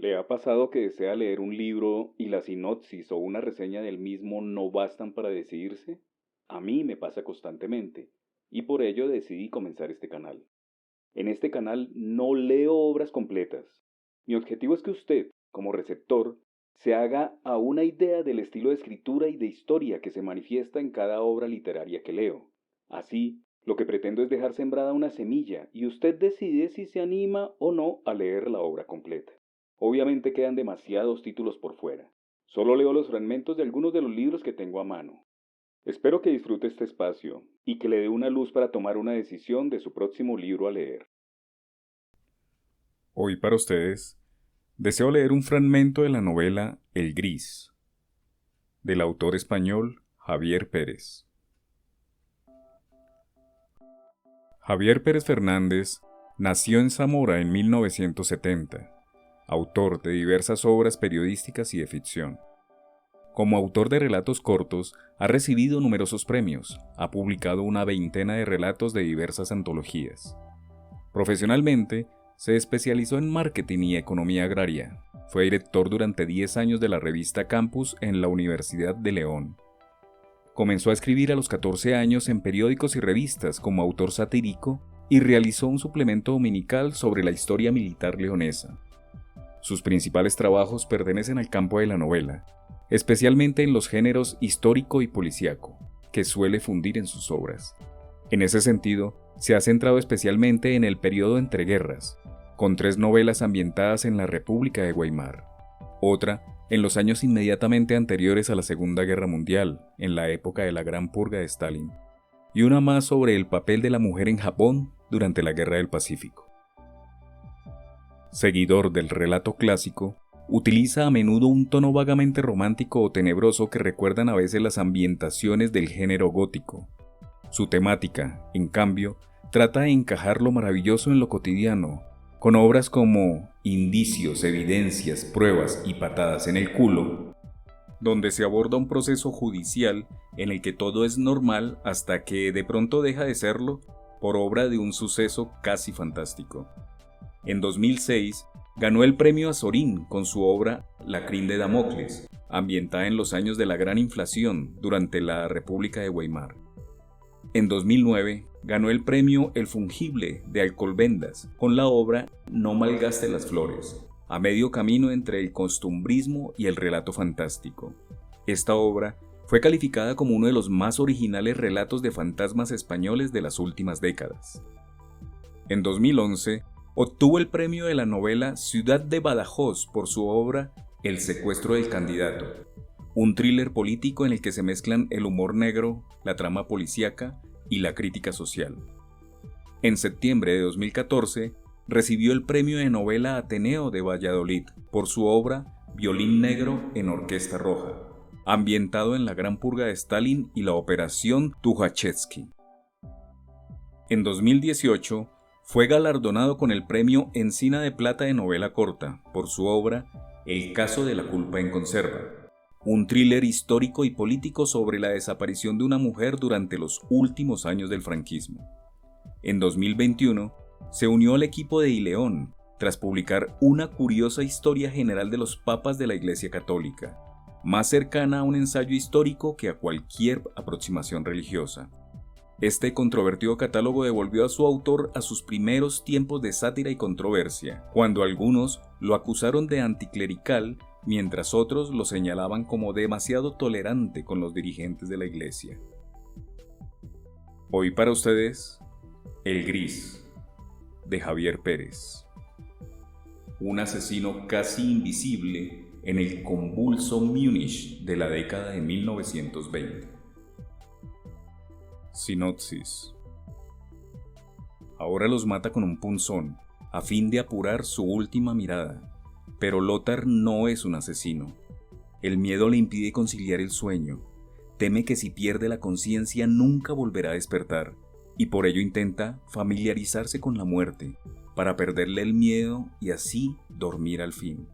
¿Le ha pasado que desea leer un libro y la sinopsis o una reseña del mismo no bastan para decidirse? A mí me pasa constantemente, y por ello decidí comenzar este canal. En este canal no leo obras completas. Mi objetivo es que usted, como receptor, se haga a una idea del estilo de escritura y de historia que se manifiesta en cada obra literaria que leo. Así, lo que pretendo es dejar sembrada una semilla y usted decide si se anima o no a leer la obra completa. Obviamente quedan demasiados títulos por fuera. Solo leo los fragmentos de algunos de los libros que tengo a mano. Espero que disfrute este espacio y que le dé una luz para tomar una decisión de su próximo libro a leer. Hoy para ustedes, deseo leer un fragmento de la novela El Gris, del autor español Javier Pérez. Javier Pérez Fernández nació en Zamora en 1970, autor de diversas obras periodísticas y de ficción. Como autor de relatos cortos, ha recibido numerosos premios, ha publicado una veintena de relatos de diversas antologías. Profesionalmente, se especializó en marketing y economía agraria. Fue director durante 10 años de la revista Campus en la Universidad de León. Comenzó a escribir a los 14 años en periódicos y revistas como autor satírico y realizó un suplemento dominical sobre la historia militar leonesa. Sus principales trabajos pertenecen al campo de la novela, especialmente en los géneros histórico y policíaco, que suele fundir en sus obras. En ese sentido, se ha centrado especialmente en el periodo entre guerras, con 3 novelas ambientadas en la República de Weimar, otra en los años inmediatamente anteriores a la Segunda Guerra Mundial, en la época de la Gran Purga de Stalin, y una más sobre el papel de la mujer en Japón durante la Guerra del Pacífico. Seguidor del relato clásico, utiliza a menudo un tono vagamente romántico o tenebroso que recuerdan a veces las ambientaciones del género gótico. Su temática, en cambio, trata de encajar lo maravilloso en lo cotidiano, con obras como Indicios, Evidencias, Pruebas y Patadas en el culo, donde se aborda un proceso judicial en el que todo es normal hasta que de pronto deja de serlo por obra de un suceso casi fantástico. En 2006, ganó el premio Azorín con su obra La Crin de Damocles, ambientada en los años de la gran inflación durante la República de Weimar. En 2009, ganó el premio El Fungible de Alcobendas con la obra No malgaste las flores, a medio camino entre el costumbrismo y el relato fantástico. Esta obra fue calificada como uno de los más originales relatos de fantasmas españoles de las últimas décadas. En 2011, obtuvo el premio de la novela Ciudad de Badajoz por su obra El secuestro del candidato, un thriller político en el que se mezclan el humor negro, la trama policíaca y la crítica social. En septiembre de 2014, recibió el premio de novela Ateneo de Valladolid por su obra Violín Negro en Orquesta Roja, ambientado en la Gran Purga de Stalin y la Operación Tukhachevsky. En 2018, fue galardonado con el premio Encina de Plata de novela corta por su obra El caso de la culpa en conserva, un thriller histórico y político sobre la desaparición de una mujer durante los últimos años del franquismo. En 2021, se unió al equipo de Ileón tras publicar una curiosa historia general de los papas de la Iglesia Católica, más cercana a un ensayo histórico que a cualquier aproximación religiosa. Este controvertido catálogo devolvió a su autor a sus primeros tiempos de sátira y controversia, cuando algunos lo acusaron de anticlerical, mientras otros lo señalaban como demasiado tolerante con los dirigentes de la Iglesia. Hoy para ustedes, El Gris, de Javier Pérez. Un asesino casi invisible en el convulso Múnich de la década de 1920. Sinopsis. Ahora los mata con un punzón, a fin de apurar su última mirada. Pero Lothar no es un asesino. El miedo le impide conciliar el sueño. Teme que si pierde la conciencia nunca volverá a despertar, y por ello intenta familiarizarse con la muerte, para perderle el miedo y así dormir al fin.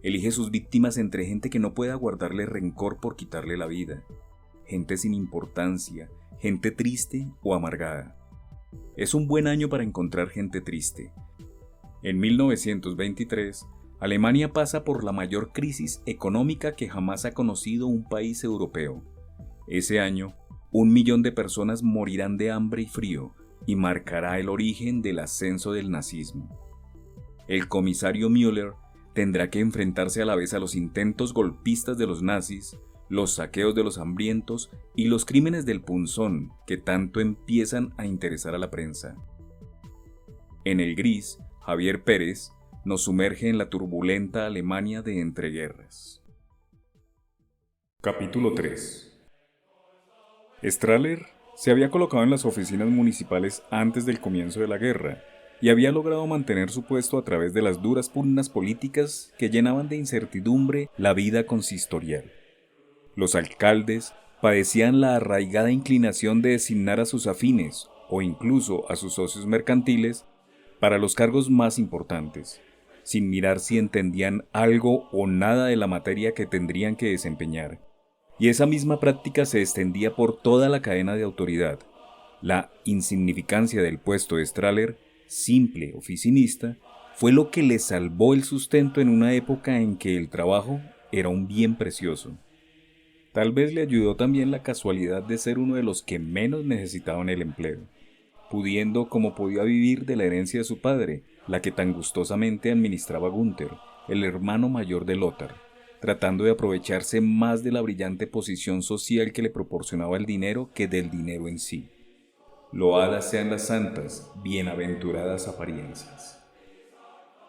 Elige sus víctimas entre gente que no pueda guardarle rencor por quitarle la vida, gente sin importancia, gente triste o amargada. Es un buen año para encontrar gente triste. En 1923, Alemania pasa por la mayor crisis económica que jamás ha conocido un país europeo. Ese año, 1 millón de personas morirán de hambre y frío y marcará el origen del ascenso del nazismo. El comisario Müller tendrá que enfrentarse a la vez a los intentos golpistas de los nazis, los saqueos de los hambrientos y los crímenes del punzón que tanto empiezan a interesar a la prensa. En el gris, Javier Pérez nos sumerge en la turbulenta Alemania de entreguerras. Capítulo 3. Strahler se había colocado en las oficinas municipales antes del comienzo de la guerra y había logrado mantener su puesto a través de las duras pugnas políticas que llenaban de incertidumbre la vida consistorial. Los alcaldes padecían la arraigada inclinación de designar a sus afines o incluso a sus socios mercantiles para los cargos más importantes, sin mirar si entendían algo o nada de la materia que tendrían que desempeñar. Y esa misma práctica se extendía por toda la cadena de autoridad. La insignificancia del puesto de Strahler, simple oficinista, fue lo que le salvó el sustento en una época en que el trabajo era un bien precioso. Tal vez le ayudó también la casualidad de ser uno de los que menos necesitaban el empleo, pudiendo como podía vivir de la herencia de su padre, la que tan gustosamente administraba Gunther, el hermano mayor de Lothar, tratando de aprovecharse más de la brillante posición social que le proporcionaba el dinero que del dinero en sí. Loadas sean las santas, bienaventuradas apariencias.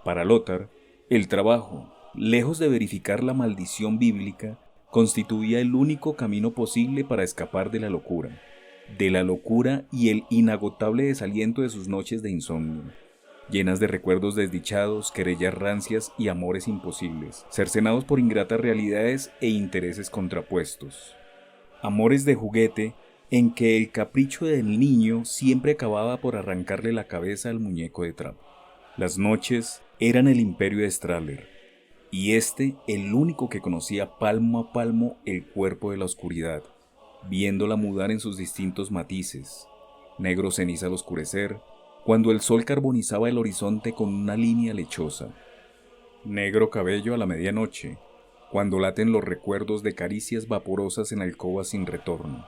Para Lothar, el trabajo, lejos de verificar la maldición bíblica, constituía el único camino posible para escapar de la locura y el inagotable desaliento de sus noches de insomnio, llenas de recuerdos desdichados, querellas rancias y amores imposibles, cercenados por ingratas realidades e intereses contrapuestos. Amores de juguete en que el capricho del niño siempre acababa por arrancarle la cabeza al muñeco de trapo. Las noches eran el imperio de Strahler, y el único que conocía palmo a palmo el cuerpo de la oscuridad, viéndola mudar en sus distintos matices, negro ceniza al oscurecer, cuando el sol carbonizaba el horizonte con una línea lechosa, negro cabello a la medianoche, cuando laten los recuerdos de caricias vaporosas en alcobas sin retorno,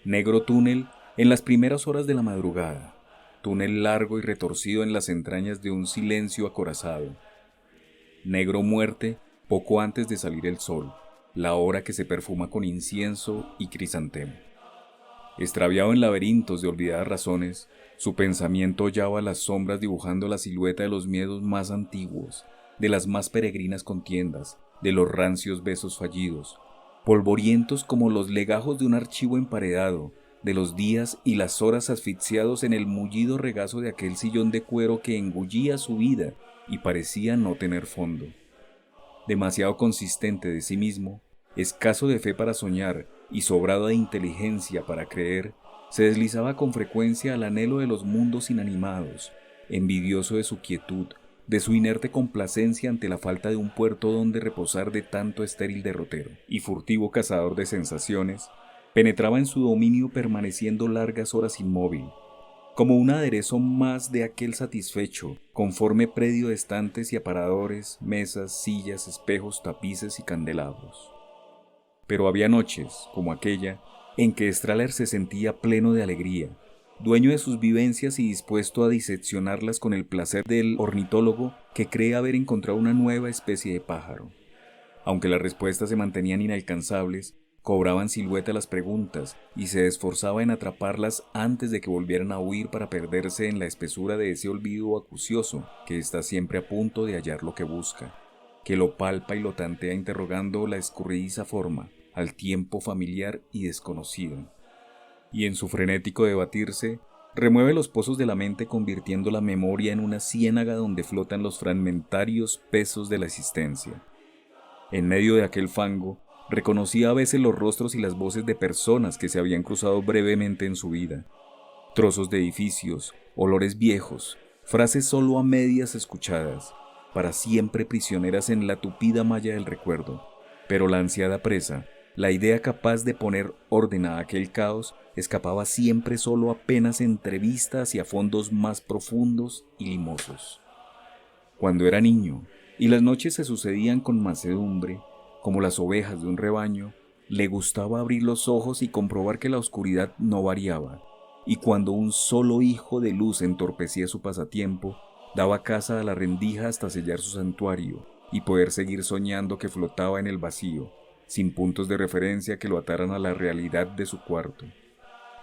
negro túnel en las primeras horas de la madrugada, túnel largo y retorcido en las entrañas de un silencio acorazado, negro muerte poco antes de salir el sol, la hora que se perfuma con incienso y crisantemo. Extraviado en laberintos de olvidadas razones, su pensamiento hollaba las sombras dibujando la silueta de los miedos más antiguos, de las más peregrinas contiendas, de los rancios besos fallidos, polvorientos como los legajos de un archivo emparedado, de los días y las horas asfixiados en el mullido regazo de aquel sillón de cuero que engullía su vida y parecía no tener fondo. Demasiado consistente de sí mismo, escaso de fe para soñar y sobrado de inteligencia para creer, se deslizaba con frecuencia al anhelo de los mundos inanimados, envidioso de su quietud, de su inerte complacencia ante la falta de un puerto donde reposar de tanto estéril derrotero, y furtivo cazador de sensaciones, penetraba en su dominio permaneciendo largas horas inmóvil, como un aderezo más de aquel satisfecho, conforme predio de estantes y aparadores, mesas, sillas, espejos, tapices y candelabros. Pero había noches, como aquella, en que Strahler se sentía pleno de alegría, dueño de sus vivencias y dispuesto a diseccionarlas con el placer del ornitólogo que cree haber encontrado una nueva especie de pájaro. Aunque las respuestas se mantenían inalcanzables, cobraban silueta las preguntas y se esforzaba en atraparlas antes de que volvieran a huir para perderse en la espesura de ese olvido acucioso que está siempre a punto de hallar lo que busca, que lo palpa y lo tantea interrogando la escurridiza forma, al tiempo familiar y desconocido. Y en su frenético debatirse, remueve los pozos de la mente convirtiendo la memoria en una ciénaga donde flotan los fragmentarios pesos de la existencia. En medio de aquel fango, reconocía a veces los rostros y las voces de personas que se habían cruzado brevemente en su vida. Trozos de edificios, olores viejos, frases solo a medias escuchadas, para siempre prisioneras en la tupida malla del recuerdo. Pero la ansiada presa, la idea capaz de poner orden a aquel caos, escapaba siempre solo apenas entrevista hacia fondos más profundos y limosos. Cuando era niño, y las noches se sucedían con mansedumbre, como las ovejas de un rebaño, le gustaba abrir los ojos y comprobar que la oscuridad no variaba, y cuando un solo hijo de luz entorpecía su pasatiempo, daba caza a la rendija hasta sellar su santuario y poder seguir soñando que flotaba en el vacío, sin puntos de referencia que lo ataran a la realidad de su cuarto.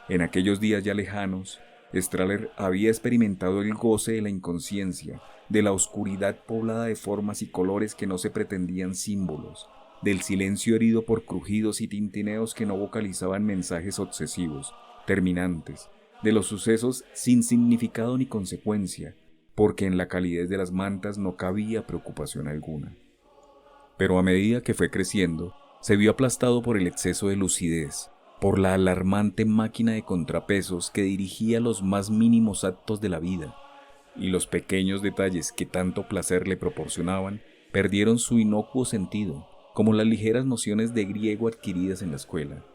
En aquellos días ya lejanos, Strahler había experimentado el goce de la inconsciencia, de la oscuridad poblada de formas y colores que no se pretendían símbolos, del silencio herido por crujidos y tintineos que no vocalizaban mensajes obsesivos, terminantes, de los sucesos sin significado ni consecuencia, porque en la calidez de las mantas no cabía preocupación alguna. Pero a medida que fue creciendo, se vio aplastado por el exceso de lucidez, por la alarmante máquina de contrapesos que dirigía los más mínimos actos de la vida, y los pequeños detalles que tanto placer le proporcionaban perdieron su inocuo sentido, como las ligeras nociones de griego adquiridas en la escuela.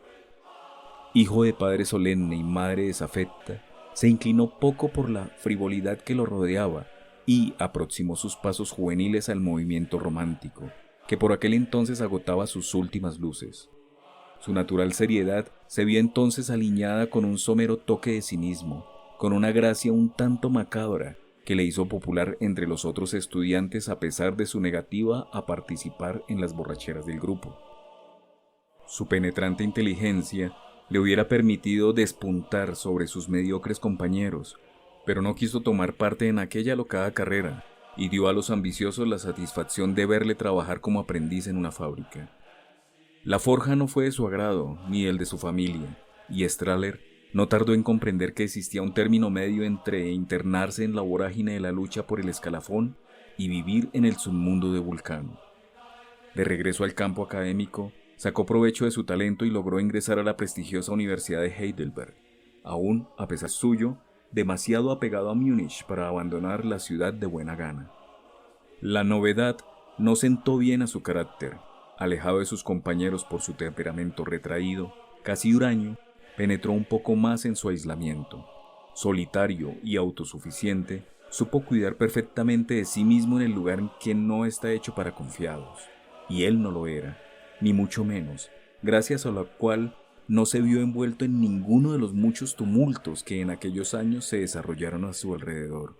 Hijo de padre solemne y madre desafecta, se inclinó poco por la frivolidad que lo rodeaba y aproximó sus pasos juveniles al movimiento romántico, que por aquel entonces agotaba sus últimas luces. Su natural seriedad se vio entonces alineada con un somero toque de cinismo, con una gracia un tanto macabra que le hizo popular entre los otros estudiantes a pesar de su negativa a participar en las borracheras del grupo. Su penetrante inteligencia le hubiera permitido despuntar sobre sus mediocres compañeros, pero no quiso tomar parte en aquella alocada carrera y dio a los ambiciosos la satisfacción de verle trabajar como aprendiz en una fábrica. La forja no fue de su agrado, ni el de su familia, y Strahler no tardó en comprender que existía un término medio entre internarse en la vorágine de la lucha por el escalafón y vivir en el submundo de Vulcano. De regreso al campo académico, sacó provecho de su talento y logró ingresar a la prestigiosa Universidad de Heidelberg, aún, a pesar suyo, demasiado apegado a Múnich para abandonar la ciudad de buena gana. La novedad no sentó bien a su carácter. Alejado de sus compañeros por su temperamento retraído, casi huraño, penetró un poco más en su aislamiento. Solitario y autosuficiente, supo cuidar perfectamente de sí mismo en el lugar en que no está hecho para confiados, y él no lo era, ni mucho menos, gracias a lo cual no se vio envuelto en ninguno de los muchos tumultos que en aquellos años se desarrollaron a su alrededor.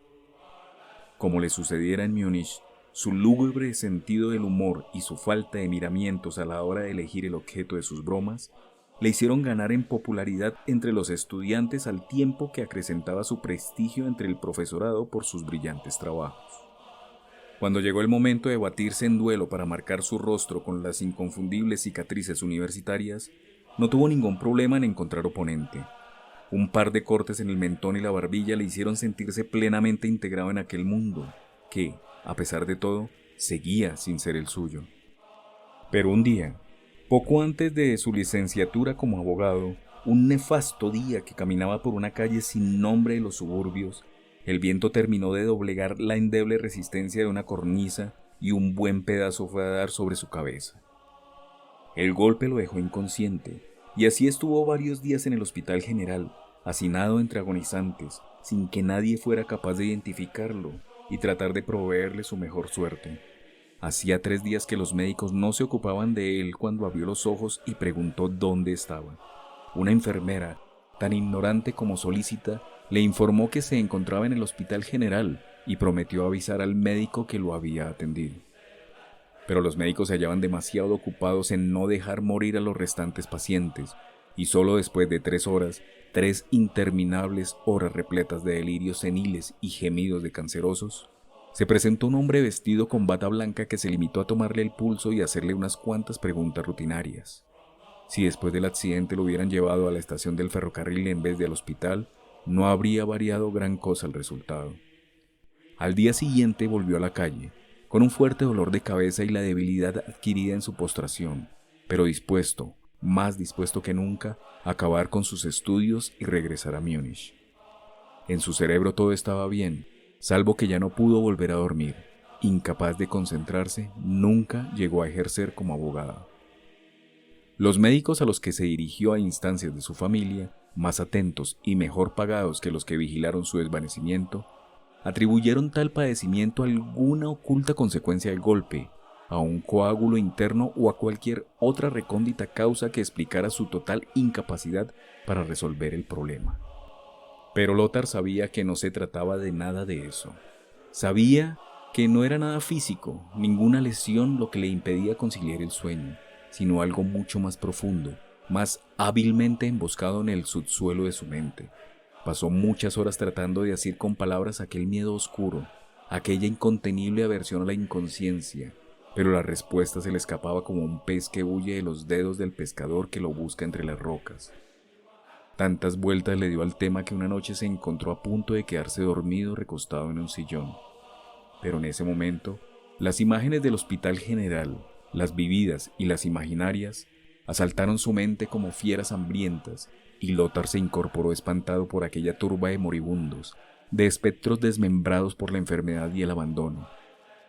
Como le sucediera en Múnich, su lúgubre sentido del humor y su falta de miramientos a la hora de elegir el objeto de sus bromas le hicieron ganar en popularidad entre los estudiantes al tiempo que acrecentaba su prestigio entre el profesorado por sus brillantes trabajos. Cuando llegó el momento de batirse en duelo para marcar su rostro con las inconfundibles cicatrices universitarias, no tuvo ningún problema en encontrar oponente. Un par de cortes en el mentón y la barbilla le hicieron sentirse plenamente integrado en aquel mundo, que, a pesar de todo, seguía sin ser el suyo. Pero un día, poco antes de su licenciatura como abogado, un nefasto día que caminaba por una calle sin nombre de los suburbios, el viento terminó de doblegar la endeble resistencia de una cornisa y un buen pedazo fue a dar sobre su cabeza. El golpe lo dejó inconsciente, y así estuvo varios días en el hospital general, hacinado entre agonizantes, sin que nadie fuera capaz de identificarlo y tratar de proveerle su mejor suerte. Hacía 3 días que los médicos no se ocupaban de él cuando abrió los ojos y preguntó dónde estaba. Una enfermera, tan ignorante como solícita, le informó que se encontraba en el hospital general y prometió avisar al médico que lo había atendido. Pero los médicos se hallaban demasiado ocupados en no dejar morir a los restantes pacientes, y solo después de 3 horas, 3 interminables horas repletas de delirios seniles y gemidos de cancerosos, se presentó un hombre vestido con bata blanca que se limitó a tomarle el pulso y hacerle unas cuantas preguntas rutinarias. Si después del accidente lo hubieran llevado a la estación del ferrocarril en vez de al hospital, no habría variado gran cosa el resultado. Al día siguiente volvió a la calle, con un fuerte dolor de cabeza y la debilidad adquirida en su postración, pero dispuesto, más dispuesto que nunca, a acabar con sus estudios y regresar a Múnich. En su cerebro todo estaba bien, salvo que ya no pudo volver a dormir. Incapaz de concentrarse, nunca llegó a ejercer como abogada. Los médicos a los que se dirigió a instancias de su familia, más atentos y mejor pagados que los que vigilaron su desvanecimiento, atribuyeron tal padecimiento a alguna oculta consecuencia del golpe, a un coágulo interno o a cualquier otra recóndita causa que explicara su total incapacidad para resolver el problema. Pero Lothar sabía que no se trataba de nada de eso. Sabía que no era nada físico, ninguna lesión lo que le impedía conciliar el sueño, sino algo mucho más profundo, más hábilmente emboscado en el subsuelo de su mente. Pasó muchas horas tratando de asir con palabras aquel miedo oscuro, aquella incontenible aversión a la inconsciencia, pero la respuesta se le escapaba como un pez que huye de los dedos del pescador que lo busca entre las rocas. Tantas vueltas le dio al tema que una noche se encontró a punto de quedarse dormido recostado en un sillón. Pero en ese momento, las imágenes del Hospital General, las vividas y las imaginarias, asaltaron su mente como fieras hambrientas, y Lothar se incorporó espantado por aquella turba de moribundos, de espectros desmembrados por la enfermedad y el abandono.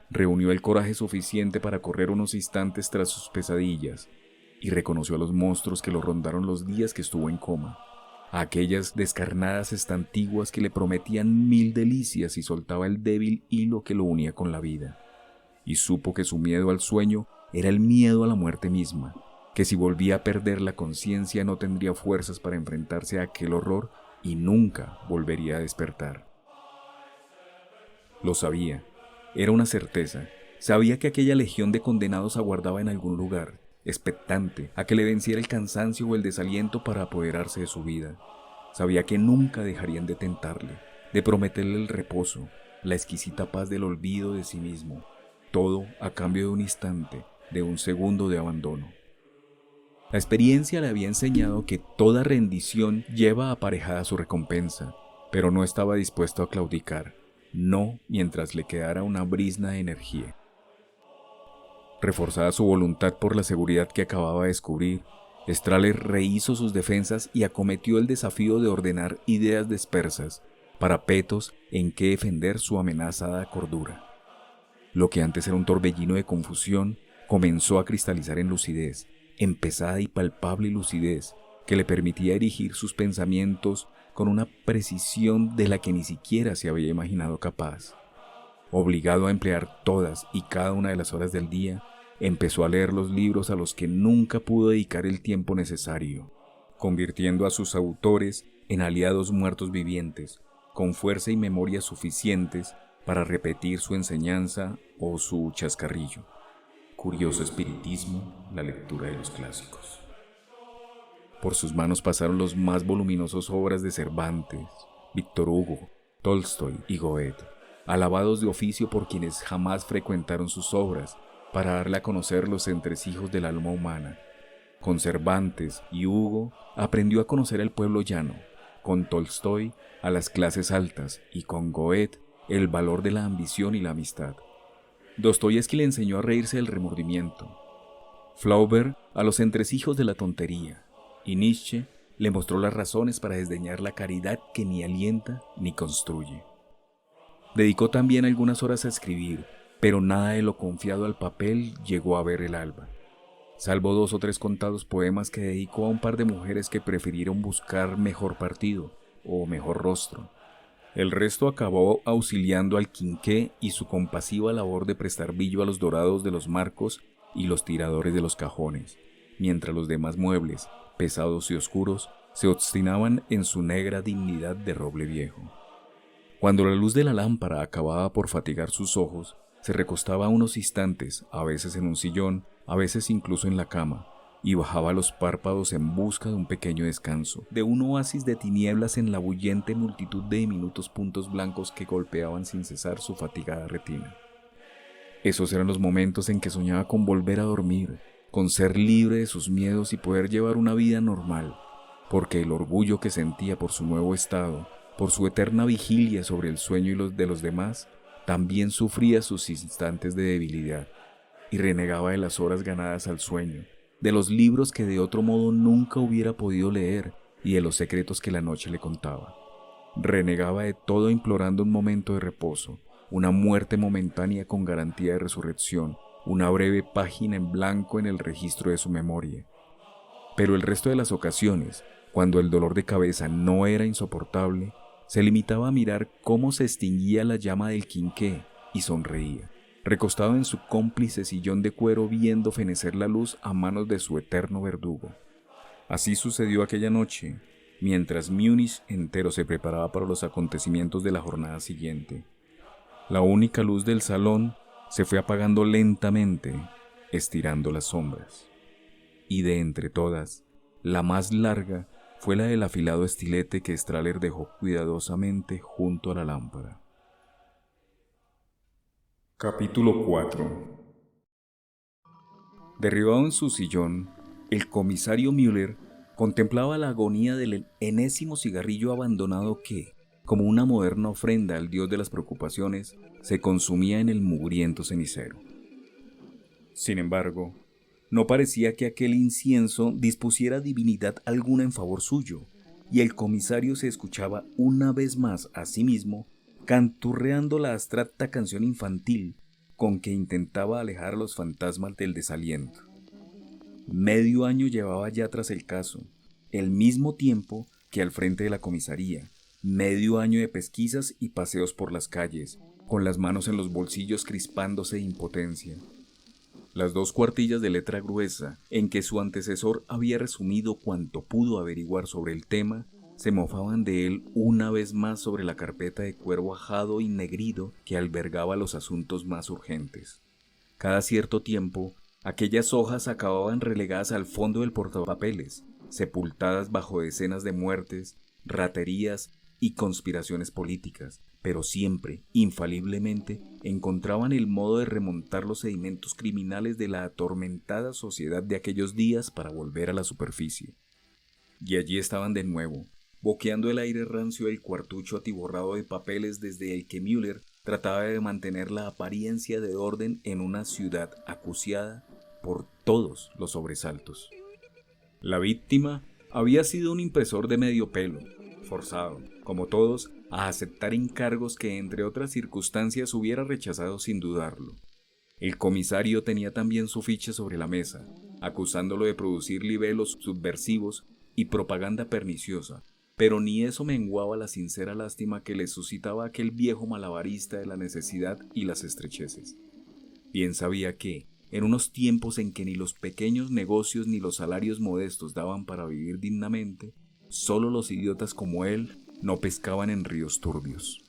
Reunió el coraje suficiente para correr unos instantes tras sus pesadillas, y reconoció a los monstruos que lo rondaron los días que estuvo en coma, a aquellas descarnadas estantiguas que le prometían 1000 delicias y soltaba el débil hilo que lo unía con la vida. Y supo que su miedo al sueño era el miedo a la muerte misma, que si volvía a perder la conciencia no tendría fuerzas para enfrentarse a aquel horror y nunca volvería a despertar. Lo sabía, era una certeza. Sabía que aquella legión de condenados aguardaba en algún lugar, expectante a que le venciera el cansancio o el desaliento para apoderarse de su vida. Sabía que nunca dejarían de tentarle, de prometerle el reposo, la exquisita paz del olvido de sí mismo, todo a cambio de un instante, de un segundo de abandono. La experiencia le había enseñado que toda rendición lleva aparejada su recompensa, pero no estaba dispuesto a claudicar, no mientras le quedara una brizna de energía. Reforzada su voluntad por la seguridad que acababa de descubrir, Strahler rehizo sus defensas y acometió el desafío de ordenar ideas dispersas, parapetos en que defender su amenazada cordura. Lo que antes era un torbellino de confusión comenzó a cristalizar en lucidez, en pesada y palpable lucidez que le permitía erigir sus pensamientos con una precisión de la que ni siquiera se había imaginado capaz. Obligado a emplear todas y cada una de las horas del día, empezó a leer los libros a los que nunca pudo dedicar el tiempo necesario, convirtiendo a sus autores en aliados muertos vivientes, con fuerza y memoria suficientes para repetir su enseñanza o su chascarrillo. Curioso espiritismo, la lectura de los clásicos. Por sus manos pasaron los más voluminosos obras de Cervantes, Víctor Hugo, Tolstoy y Goethe, alabados de oficio por quienes jamás frecuentaron sus obras para darle a conocer los entresijos del alma humana. Con Cervantes y Hugo aprendió a conocer el pueblo llano, con Tolstoy a las clases altas y con Goethe el valor de la ambición y la amistad. Dostoyevski le enseñó a reírse del remordimiento, Flaubert a los entresijos de la tontería, y Nietzsche le mostró las razones para desdeñar la caridad que ni alienta ni construye. Dedicó también algunas horas a escribir, pero nada de lo confiado al papel llegó a ver el alba, salvo 2 o 3 contados poemas que dedicó a un par de mujeres que prefirieron buscar mejor partido o mejor rostro. El resto acabó auxiliando al quinqué y su compasiva labor de prestar brillo a los dorados de los marcos y los tiradores de los cajones, mientras los demás muebles, pesados y oscuros, se obstinaban en su negra dignidad de roble viejo. Cuando la luz de la lámpara acababa por fatigar sus ojos, se recostaba unos instantes, a veces en un sillón, a veces incluso en la cama, y bajaba los párpados en busca de un pequeño descanso, de un oasis de tinieblas en la bullente multitud de diminutos puntos blancos que golpeaban sin cesar su fatigada retina. Esos eran los momentos en que soñaba con volver a dormir, con ser libre de sus miedos y poder llevar una vida normal, porque el orgullo que sentía por su nuevo estado, por su eterna vigilia sobre el sueño y los de los demás, también sufría sus instantes de debilidad, y renegaba de las horas ganadas al sueño, de los libros que de otro modo nunca hubiera podido leer y de los secretos que la noche le contaba. Renegaba de todo implorando un momento de reposo, una muerte momentánea con garantía de resurrección, una breve página en blanco en el registro de su memoria. Pero el resto de las ocasiones, cuando el dolor de cabeza no era insoportable, Se limitaba a mirar cómo se extinguía la llama del quinqué y sonreía, recostado en su cómplice sillón de cuero viendo fenecer la luz a manos de su eterno verdugo. Así sucedió aquella noche, mientras Múnich entero se preparaba para los acontecimientos de la jornada siguiente. La única luz del salón se fue apagando lentamente, estirando las sombras. Y de entre todas, la más larga fue la del afilado estilete que Strahler dejó cuidadosamente junto a la lámpara. Capítulo 4. Derribado en su sillón, el comisario Müller contemplaba la agonía del enésimo cigarrillo abandonado que, como una moderna ofrenda al dios de las preocupaciones, se consumía en el mugriento cenicero. Sin embargo, no parecía que aquel incienso dispusiera divinidad alguna en favor suyo, y el comisario se escuchaba una vez más a sí mismo canturreando la abstracta canción infantil con que intentaba alejar a los fantasmas del desaliento. Medio año llevaba ya tras el caso, el mismo tiempo que al frente de la comisaría, medio año de pesquisas y paseos por las calles, con las manos en los bolsillos crispándose de impotencia. Las 2 cuartillas de letra gruesa en que su antecesor había resumido cuanto pudo averiguar sobre el tema, se mofaban de él una vez más sobre la carpeta de cuero ajado y negrido que albergaba los asuntos más urgentes. Cada cierto tiempo, aquellas hojas acababan relegadas al fondo del portapapeles, sepultadas bajo decenas de muertes, raterías y conspiraciones políticas, pero siempre, infaliblemente, encontraban el modo de remontar los sedimentos criminales de la atormentada sociedad de aquellos días para volver a la superficie. Y allí estaban de nuevo, boqueando el aire rancio del cuartucho atiborrado de papeles desde el que Müller trataba de mantener la apariencia de orden en una ciudad acuciada por todos los sobresaltos. La víctima había sido un impresor de medio pelo, forzado, como todos, a aceptar encargos que entre otras circunstancias hubiera rechazado sin dudarlo. El comisario tenía también su ficha sobre la mesa, acusándolo de producir libelos subversivos y propaganda perniciosa, pero ni eso menguaba la sincera lástima que le suscitaba aquel viejo malabarista de la necesidad y las estrecheces. Bien sabía que, en unos tiempos en que ni los pequeños negocios ni los salarios modestos daban para vivir dignamente, solo los idiotas como él no pescaban en ríos turbios.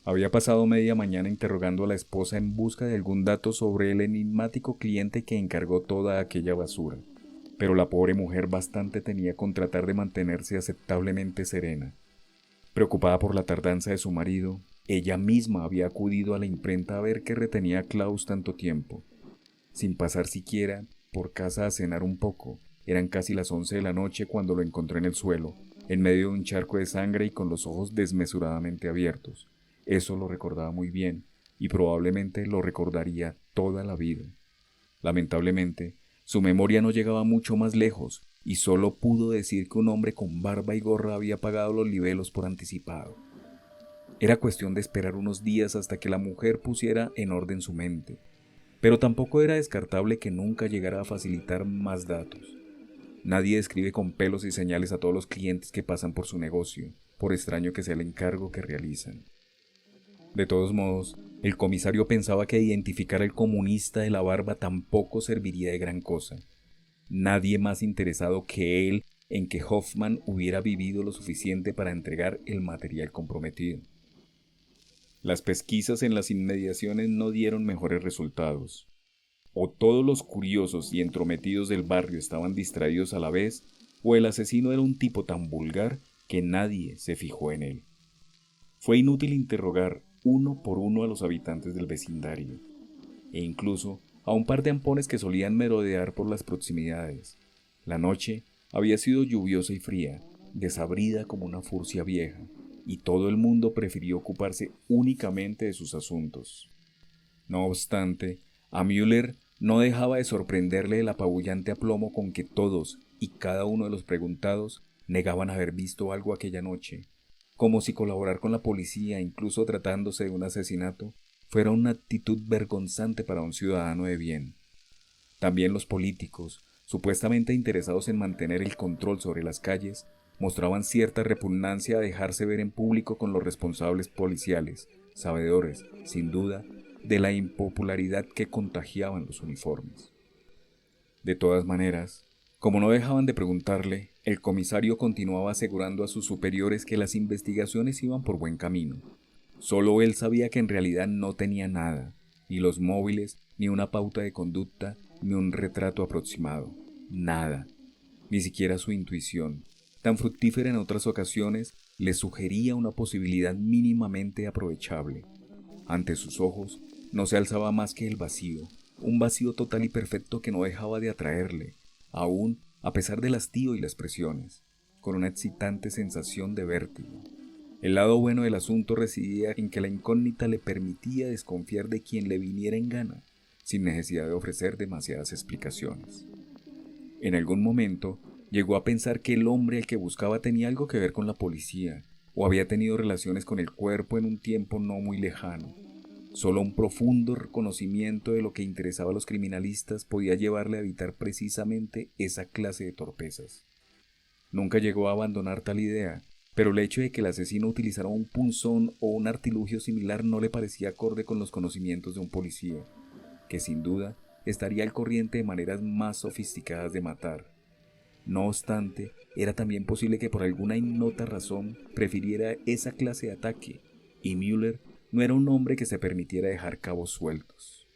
Había pasado media mañana interrogando a la esposa en busca de algún dato sobre el enigmático cliente que encargó toda aquella basura, pero la pobre mujer bastante tenía con tratar de mantenerse aceptablemente serena. Preocupada por la tardanza de su marido, ella misma había acudido a la imprenta a ver qué retenía a Klaus tanto tiempo. Sin pasar siquiera por casa a cenar un poco, eran casi las 11 de la noche cuando lo encontró en el suelo, en medio de un charco de sangre y con los ojos desmesuradamente abiertos. Eso lo recordaba muy bien, y probablemente lo recordaría toda la vida. Lamentablemente, su memoria no llegaba mucho más lejos, y solo pudo decir que un hombre con barba y gorra había pagado los libelos por anticipado. Era cuestión de esperar unos días hasta que la mujer pusiera en orden su mente, pero tampoco era descartable que nunca llegara a facilitar más datos. Nadie describe con pelos y señales a todos los clientes que pasan por su negocio, por extraño que sea el encargo que realizan. De todos modos, el comisario pensaba que identificar al comunista de la barba tampoco serviría de gran cosa. Nadie más interesado que él en que Hoffman hubiera vivido lo suficiente para entregar el material comprometido. Las pesquisas en las inmediaciones no dieron mejores resultados. O todos los curiosos y entrometidos del barrio estaban distraídos a la vez, o el asesino era un tipo tan vulgar que nadie se fijó en él. Fue inútil interrogar uno por uno a los habitantes del vecindario, e incluso a un par de ampones que solían merodear por las proximidades. La noche había sido lluviosa y fría, desabrida como una furcia vieja, y todo el mundo prefirió ocuparse únicamente de sus asuntos. No obstante, a Müller no dejaba de sorprenderle el apabullante aplomo con que todos y cada uno de los preguntados negaban haber visto algo aquella noche, como si colaborar con la policía, incluso tratándose de un asesinato, fuera una actitud vergonzante para un ciudadano de bien. También los políticos, supuestamente interesados en mantener el control sobre las calles, mostraban cierta repugnancia a dejarse ver en público con los responsables policiales, sabedores, sin duda, de la impopularidad que contagiaban los uniformes. De todas maneras, como no dejaban de preguntarle, el comisario continuaba asegurando a sus superiores que las investigaciones iban por buen camino. Solo él sabía que en realidad no tenía nada, ni los móviles, ni una pauta de conducta, ni un retrato aproximado. Nada. Ni siquiera su intuición, tan fructífera en otras ocasiones, le sugería una posibilidad mínimamente aprovechable. Ante sus ojos no se alzaba más que el vacío, un vacío total y perfecto que no dejaba de atraerle, aún a pesar del hastío y las presiones, con una excitante sensación de vértigo. El lado bueno del asunto residía en que la incógnita le permitía desconfiar de quien le viniera en gana, sin necesidad de ofrecer demasiadas explicaciones. En algún momento llegó a pensar que el hombre al que buscaba tenía algo que ver con la policía, o había tenido relaciones con el cuerpo en un tiempo no muy lejano. Solo un profundo reconocimiento de lo que interesaba a los criminalistas podía llevarle a evitar precisamente esa clase de torpezas. Nunca llegó a abandonar tal idea, pero el hecho de que el asesino utilizara un punzón o un artilugio similar no le parecía acorde con los conocimientos de un policía, que sin duda estaría al corriente de maneras más sofisticadas de matar. No obstante, era también posible que por alguna ignota razón prefiriera esa clase de ataque, y Müller no era un hombre que se permitiera dejar cabos sueltos.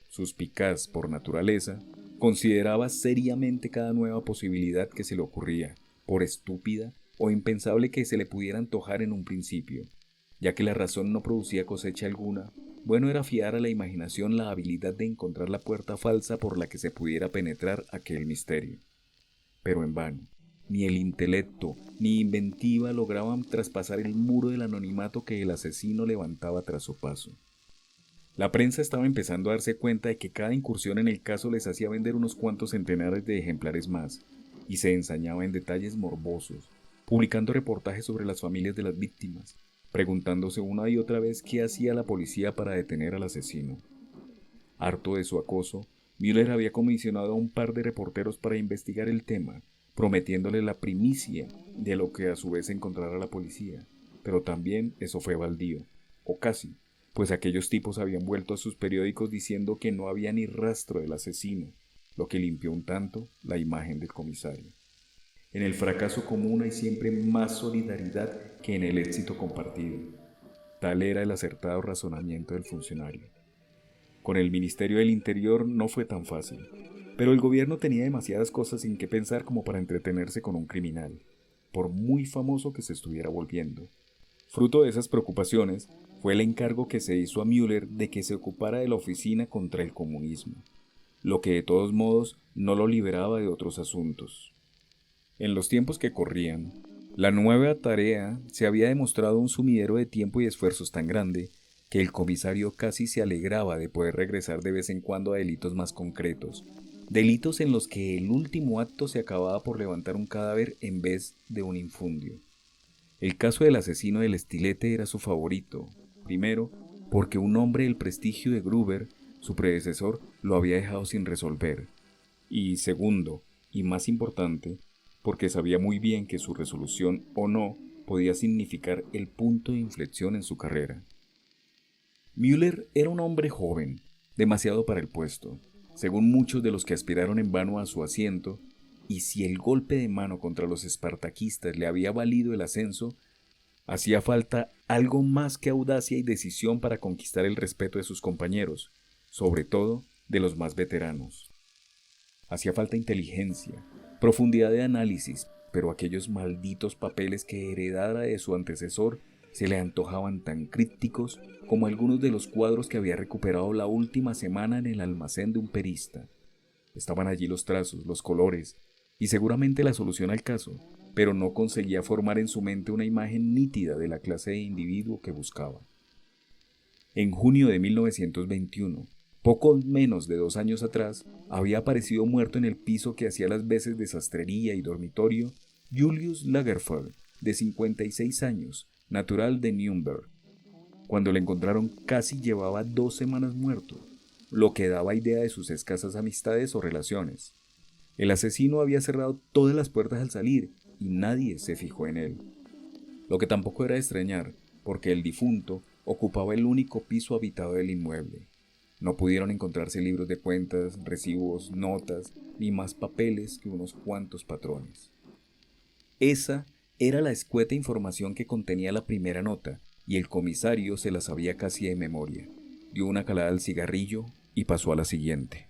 Suspicaz por naturaleza, consideraba seriamente cada nueva posibilidad que se le ocurría, por estúpida o impensable que se le pudiera antojar en un principio. Ya que la razón no producía cosecha alguna, bueno era fiar a la imaginación la habilidad de encontrar la puerta falsa por la que se pudiera penetrar aquel misterio. Pero en vano. Ni el intelecto ni inventiva lograban traspasar el muro del anonimato que el asesino levantaba tras su paso. La prensa estaba empezando a darse cuenta de que cada incursión en el caso les hacía vender unos cuantos centenares de ejemplares más, y se ensañaba en detalles morbosos, publicando reportajes sobre las familias de las víctimas, preguntándose una y otra vez qué hacía la policía para detener al asesino. Harto de su acoso, Müller había comisionado a un par de reporteros para investigar el tema, prometiéndole la primicia de lo que a su vez encontrara la policía. Pero también eso fue baldío, o casi, pues aquellos tipos habían vuelto a sus periódicos diciendo que no había ni rastro del asesino, lo que limpió un tanto la imagen del comisario. En el fracaso común hay siempre más solidaridad que en el éxito compartido. Tal era el acertado razonamiento del funcionario. Con el Ministerio del Interior no fue tan fácil, pero el gobierno tenía demasiadas cosas en que pensar como para entretenerse con un criminal, por muy famoso que se estuviera volviendo. Fruto de esas preocupaciones fue el encargo que se hizo a Müller de que se ocupara de la oficina contra el comunismo, lo que de todos modos no lo liberaba de otros asuntos. En los tiempos que corrían, la nueva tarea se había demostrado un sumidero de tiempo y esfuerzos tan grande que el comisario casi se alegraba de poder regresar de vez en cuando a delitos más concretos, delitos en los que el último acto se acababa por levantar un cadáver en vez de un infundio. El caso del asesino del estilete era su favorito, primero, porque un hombre del prestigio de Gruber, su predecesor, lo había dejado sin resolver, y segundo, y más importante, porque sabía muy bien que su resolución o no podía significar el punto de inflexión en su carrera. Müller era un hombre joven, demasiado para el puesto, según muchos de los que aspiraron en vano a su asiento, y si el golpe de mano contra los espartaquistas le había valido el ascenso, hacía falta algo más que audacia y decisión para conquistar el respeto de sus compañeros, sobre todo de los más veteranos. Hacía falta inteligencia, profundidad de análisis, pero aquellos malditos papeles que heredara de su antecesor se le antojaban tan crípticos como algunos de los cuadros que había recuperado la última semana en el almacén de un perista. Estaban allí los trazos, los colores y seguramente la solución al caso, pero no conseguía formar en su mente una imagen nítida de la clase de individuo que buscaba. En junio de 1921, poco menos de 2 años atrás, había aparecido muerto en el piso que hacía las veces de sastrería y dormitorio Julius Lagerfeld, de 56 años, natural de Nürnberg. Cuando le encontraron casi llevaba 2 semanas muerto, lo que daba idea de sus escasas amistades o relaciones. El asesino había cerrado todas las puertas al salir y nadie se fijó en él. Lo que tampoco era de extrañar, porque el difunto ocupaba el único piso habitado del inmueble. No pudieron encontrarse libros de cuentas, recibos, notas, ni más papeles que unos cuantos patrones. Esa era la escueta información que contenía la primera nota, y el comisario se la sabía casi de memoria. Dio una calada al cigarrillo y pasó a la siguiente.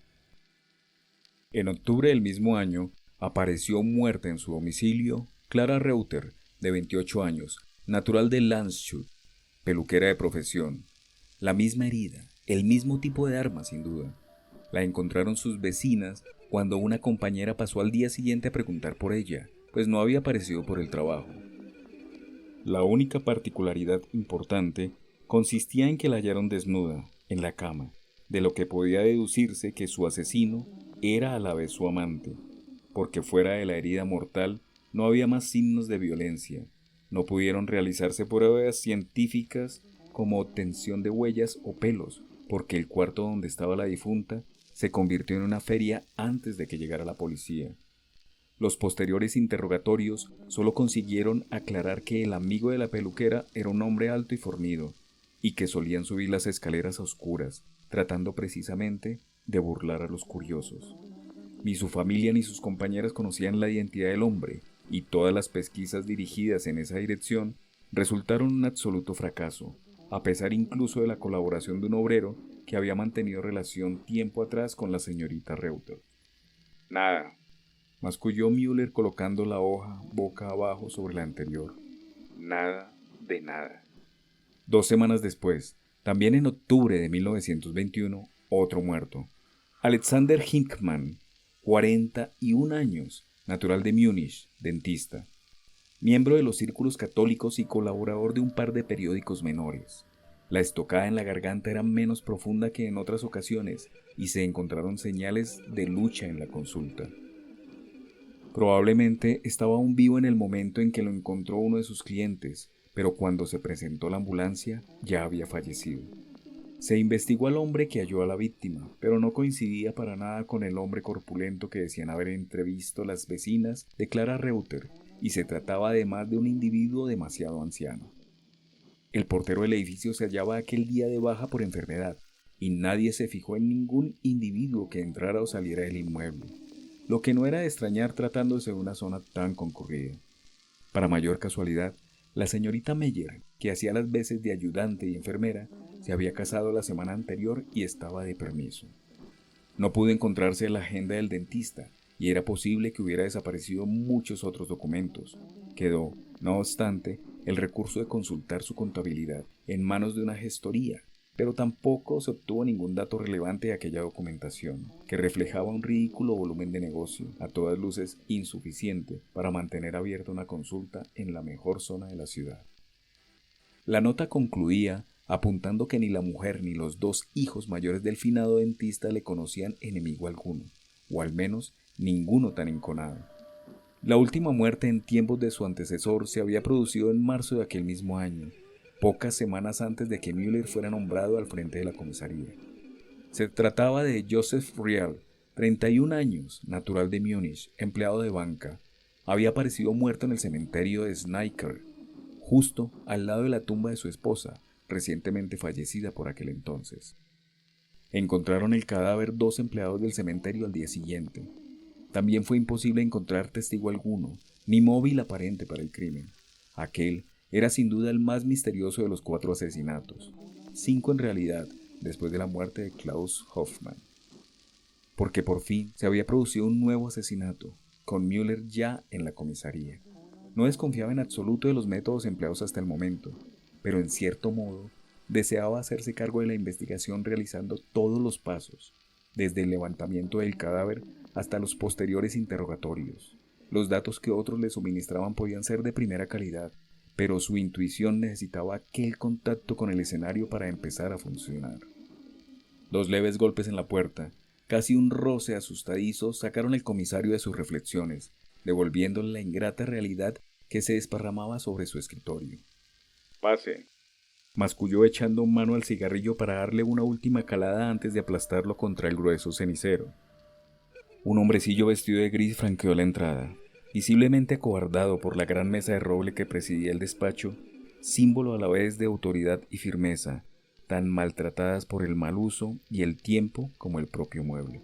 En octubre del mismo año, apareció muerta en su domicilio Clara Reuter, de 28 años, natural de Landshut, peluquera de profesión. La misma herida, el mismo tipo de arma sin duda. La encontraron sus vecinas cuando una compañera pasó al día siguiente a preguntar por ella, pues no había aparecido por el trabajo. La única particularidad importante consistía en que la hallaron desnuda, en la cama, de lo que podía deducirse que su asesino era a la vez su amante, porque fuera de la herida mortal no había más signos de violencia. No pudieron realizarse pruebas científicas como obtención de huellas o pelos, porque el cuarto donde estaba la difunta se convirtió en una feria antes de que llegara la policía. Los posteriores interrogatorios solo consiguieron aclarar que el amigo de la peluquera era un hombre alto y fornido, y que solían subir las escaleras a oscuras, tratando precisamente de burlar a los curiosos. Ni su familia ni sus compañeras conocían la identidad del hombre, y todas las pesquisas dirigidas en esa dirección resultaron un absoluto fracaso, a pesar incluso de la colaboración de un obrero que había mantenido relación tiempo atrás con la señorita Reuter. Nada. Masculló Müller colocando la hoja boca abajo sobre la anterior. Nada de nada. 2 semanas después, también en octubre de 1921, otro muerto. Alexander Hinkmann, 41 años, natural de Múnich, dentista. Miembro de los círculos católicos y colaborador de un par de periódicos menores. La estocada en la garganta era menos profunda que en otras ocasiones y se encontraron señales de lucha en la consulta. Probablemente estaba aún vivo en el momento en que lo encontró uno de sus clientes, pero cuando se presentó la ambulancia ya había fallecido. Se investigó al hombre que halló a la víctima, pero no coincidía para nada con el hombre corpulento que decían haber entrevisto las vecinas de Clara Reuter, y se trataba además de un individuo demasiado anciano. El portero del edificio se hallaba aquel día de baja por enfermedad, y nadie se fijó en ningún individuo que entrara o saliera del inmueble, lo que no era de extrañar tratándose de una zona tan concurrida. Para mayor casualidad, la señorita Meyer, que hacía las veces de ayudante y enfermera, se había casado la semana anterior y estaba de permiso. No pudo encontrarse en la agenda del dentista, y era posible que hubiera desaparecido muchos otros documentos. Quedó, no obstante, el recurso de consultar su contabilidad en manos de una gestoría, pero tampoco se obtuvo ningún dato relevante de aquella documentación, que reflejaba un ridículo volumen de negocio, a todas luces insuficiente para mantener abierta una consulta en la mejor zona de la ciudad. La nota concluía apuntando que ni la mujer ni los 2 hijos mayores del finado dentista le conocían enemigo alguno, o al menos ninguno tan enconado. La última muerte en tiempos de su antecesor se había producido en marzo de aquel mismo año, pocas semanas antes de que Müller fuera nombrado al frente de la comisaría. Se trataba de Joseph Rial, 31 años, natural de Múnich, empleado de banca. Había aparecido muerto en el cementerio de Snaiker, justo al lado de la tumba de su esposa, recientemente fallecida por aquel entonces. Encontraron el cadáver 2 empleados del cementerio al día siguiente. También fue imposible encontrar testigo alguno, ni móvil aparente para el crimen. Aquel era sin duda el más misterioso de los 4 asesinatos, 5 en realidad, después de la muerte de Klaus Hoffmann. Porque por fin se había producido un nuevo asesinato, con Müller ya en la comisaría. No desconfiaba en absoluto de los métodos empleados hasta el momento, pero en cierto modo deseaba hacerse cargo de la investigación realizando todos los pasos, desde el levantamiento del cadáver hasta los posteriores interrogatorios. Los datos que otros le suministraban podían ser de primera calidad, pero su intuición necesitaba aquel contacto con el escenario para empezar a funcionar. 2 leves golpes en la puerta, casi un roce asustadizo, sacaron al comisario de sus reflexiones, devolviéndole la ingrata realidad que se desparramaba sobre su escritorio. Pase. Masculló echando mano al cigarrillo para darle una última calada antes de aplastarlo contra el grueso cenicero. Un hombrecillo vestido de gris franqueó la entrada. Visiblemente acobardado por la gran mesa de roble que presidía el despacho, símbolo a la vez de autoridad y firmeza, tan maltratadas por el mal uso y el tiempo como el propio mueble.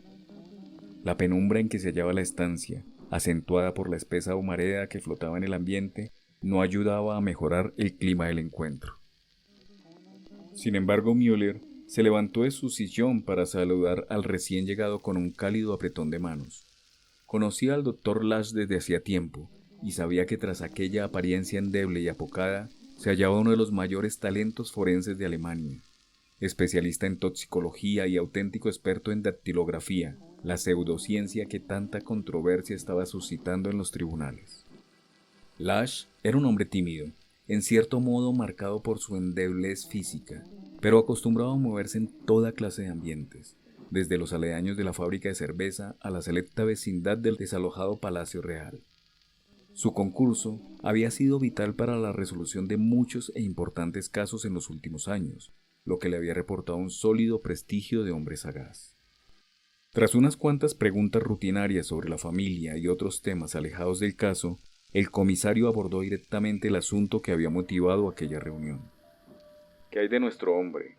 La penumbra en que se hallaba la estancia, acentuada por la espesa humareda que flotaba en el ambiente, no ayudaba a mejorar el clima del encuentro. Sin embargo, Müller se levantó de su sillón para saludar al recién llegado con un cálido apretón de manos. Conocía al doctor Lasch desde hacía tiempo y sabía que tras aquella apariencia endeble y apocada se hallaba uno de los mayores talentos forenses de Alemania. Especialista en toxicología y auténtico experto en dactilografía, la pseudociencia que tanta controversia estaba suscitando en los tribunales. Lasch era un hombre tímido, en cierto modo marcado por su endeblez física, pero acostumbrado a moverse en toda clase de ambientes, desde los aledaños de la fábrica de cerveza a la selecta vecindad del desalojado Palacio Real. Su concurso había sido vital para la resolución de muchos e importantes casos en los últimos años, lo que le había reportado un sólido prestigio de hombre sagaz. Tras unas cuantas preguntas rutinarias sobre la familia y otros temas alejados del caso, el comisario abordó directamente el asunto que había motivado aquella reunión. ¿Qué hay de nuestro hombre?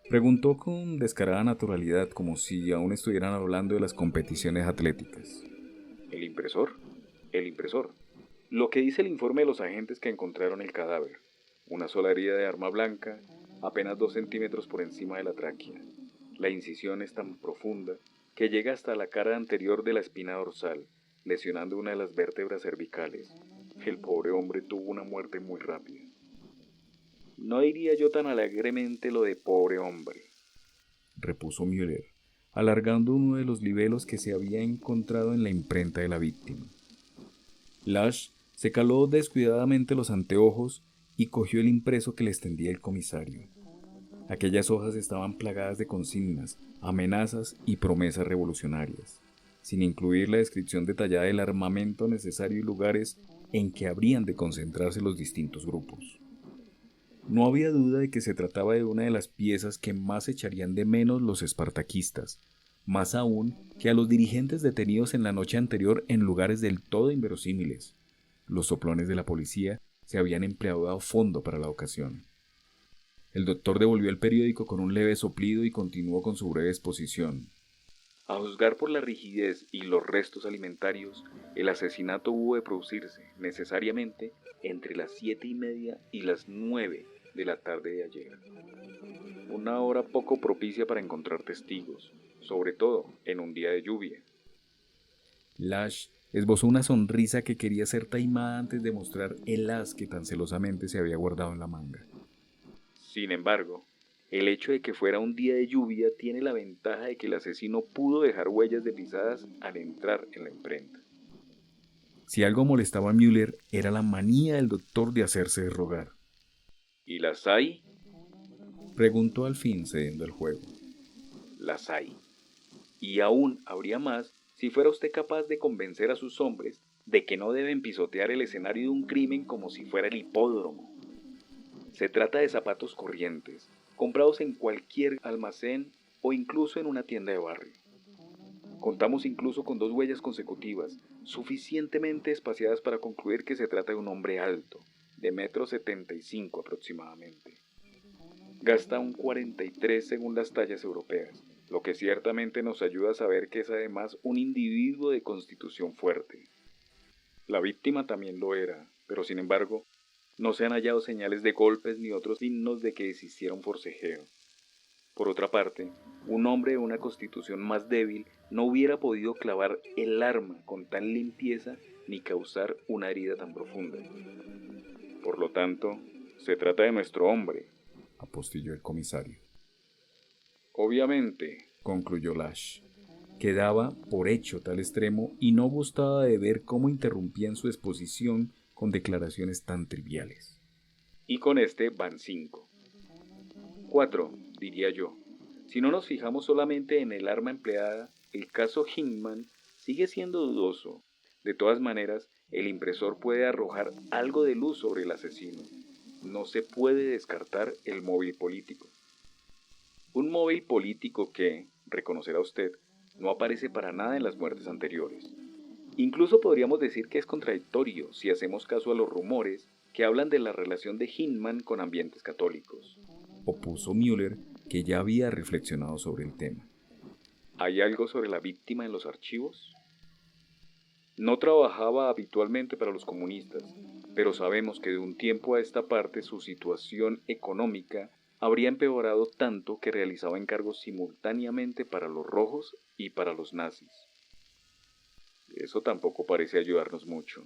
Preguntó con descarada naturalidad, como si aún estuvieran hablando de las competiciones atléticas. ¿El impresor? El impresor. Lo que dice el informe de los agentes que encontraron el cadáver. Una sola herida de arma blanca, apenas 2 centímetros por encima de la tráquea. La incisión es tan profunda que llega hasta la cara anterior de la espina dorsal, lesionando una de las vértebras cervicales. El pobre hombre tuvo una muerte muy rápida. No diría yo tan alegremente lo de pobre hombre, repuso Müller, alargando uno de los libelos que se había encontrado en la imprenta de la víctima. Lasch se caló descuidadamente los anteojos y cogió el impreso que le extendía el comisario. Aquellas hojas estaban plagadas de consignas, amenazas y promesas revolucionarias, sin incluir la descripción detallada del armamento necesario y lugares en que habrían de concentrarse los distintos grupos. No había duda de que se trataba de una de las piezas que más echarían de menos los espartaquistas, más aún que a los dirigentes detenidos en la noche anterior en lugares del todo inverosímiles. Los soplones de la policía se habían empleado a fondo para la ocasión. El doctor devolvió el periódico con un leve soplido y continuó con su breve exposición. A juzgar por la rigidez y los restos alimentarios, el asesinato hubo de producirse, necesariamente, entre las 7:30 y las 9 de la tarde de ayer. Una hora poco propicia para encontrar testigos, sobre todo en un día de lluvia. Lasch esbozó una sonrisa que quería ser taimada antes de mostrar el as que tan celosamente se había guardado en la manga. Sin embargo, el hecho de que fuera un día de lluvia tiene la ventaja de que el asesino pudo dejar huellas de pisadas al entrar en la imprenta. Si algo molestaba a Müller era la manía del doctor de hacerse de rogar. ¿Y las hay? Preguntó al fin, cediendo el juego. Las hay. Y aún habría más si fuera usted capaz de convencer a sus hombres de que no deben pisotear el escenario de un crimen como si fuera el hipódromo. Se trata de zapatos corrientes, comprados en cualquier almacén o incluso en una tienda de barrio. Contamos incluso con 2 huellas consecutivas, suficientemente espaciadas para concluir que se trata de un hombre alto, de 1,75 m aproximadamente. Gasta un 43 según las tallas europeas, lo que ciertamente nos ayuda a saber que es además un individuo de constitución fuerte. La víctima también lo era, pero sin embargo, no se han hallado señales de golpes ni otros signos de que existiera un forcejeo. Por otra parte, un hombre de una constitución más débil no hubiera podido clavar el arma con tal limpieza ni causar una herida tan profunda. Por lo tanto, se trata de nuestro hombre, apostilló el comisario. Obviamente, concluyó Lasch, que daba por hecho tal extremo y no gustaba de ver cómo interrumpían su exposición con declaraciones tan triviales. Y con este van 5. 4, diría yo. Si no nos fijamos solamente en el arma empleada, el caso Hinman sigue siendo dudoso. De todas maneras, el impresor puede arrojar algo de luz sobre el asesino. No se puede descartar el móvil político. Un móvil político que, reconocerá usted, no aparece para nada en las muertes anteriores. Incluso podríamos decir que es contradictorio si hacemos caso a los rumores que hablan de la relación de Hinman con ambientes católicos. Opuso Müller, que ya había reflexionado sobre el tema. ¿Hay algo sobre la víctima en los archivos? No trabajaba habitualmente para los comunistas, pero sabemos que de un tiempo a esta parte su situación económica habría empeorado tanto que realizaba encargos simultáneamente para los rojos y para los nazis. Eso tampoco parece ayudarnos mucho.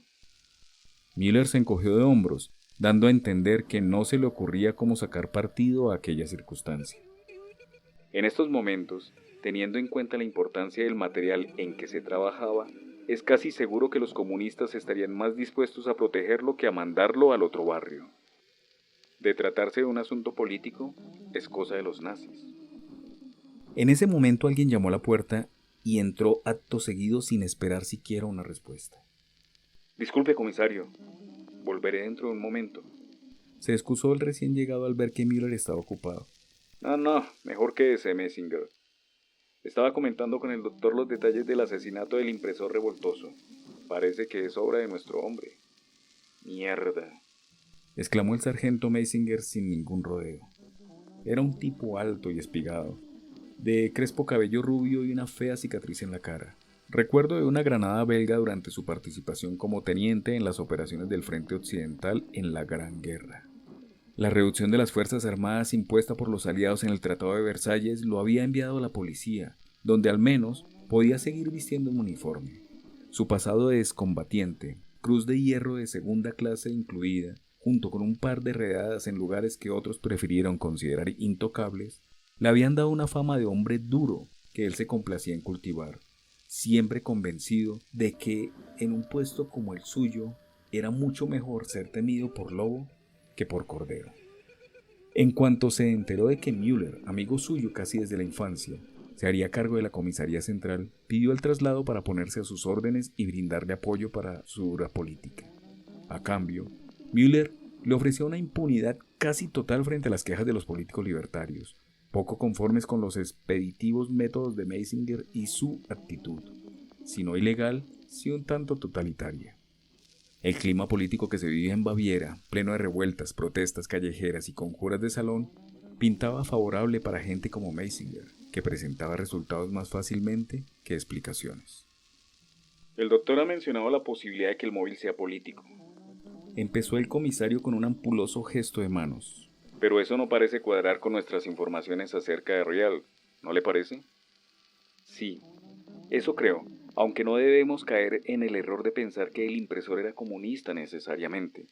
Müller se encogió de hombros, dando a entender que no se le ocurría cómo sacar partido a aquella circunstancia. En estos momentos, teniendo en cuenta la importancia del material en que se trabajaba, es casi seguro que los comunistas estarían más dispuestos a protegerlo que a mandarlo al otro barrio. De tratarse de un asunto político, es cosa de los nazis. En ese momento alguien llamó a la puerta y entró acto seguido sin esperar siquiera una respuesta. Disculpe, comisario. Volveré dentro de un momento. Se excusó el recién llegado al ver que Müller estaba ocupado. No, mejor que ese, Messinger. Estaba comentando con el doctor los detalles del asesinato del impresor revoltoso. Parece que es obra de nuestro hombre. Mierda, Exclamó el sargento Messinger sin ningún rodeo. Era un tipo alto y espigado, de crespo cabello rubio y una fea cicatriz en la cara. Recuerdo de una granada belga durante su participación como teniente en las operaciones del Frente Occidental en la Gran Guerra. La reducción de las Fuerzas Armadas impuesta por los aliados en el Tratado de Versalles lo había enviado a la policía, donde al menos podía seguir vistiendo un uniforme. Su pasado de excombatiente, cruz de hierro de segunda clase incluida, junto con un par de redadas en lugares que otros prefirieron considerar intocables, le habían dado una fama de hombre duro que él se complacía en cultivar, siempre convencido de que en un puesto como el suyo era mucho mejor ser temido por lobo que por cordero. En cuanto se enteró de que Müller, amigo suyo casi desde la infancia, se haría cargo de la comisaría central, pidió el traslado para ponerse a sus órdenes y brindarle apoyo para su dura política. A cambio, Müller le ofreció una impunidad casi total frente a las quejas de los políticos libertarios, poco conformes con los expeditivos métodos de Messinger y su actitud, si no ilegal, sí un tanto totalitaria. El clima político que se vivía en Baviera, pleno de revueltas, protestas callejeras y conjuras de salón, pintaba favorable para gente como Messinger, que presentaba resultados más fácilmente que explicaciones. el doctor ha mencionado la posibilidad de que el móvil sea político. Empezó el comisario con un ampuloso gesto de manos. Pero eso no parece cuadrar con nuestras informaciones acerca de Rial, ¿no le parece? Sí, eso creo, aunque no debemos caer en el error de pensar que el impresor era comunista necesariamente.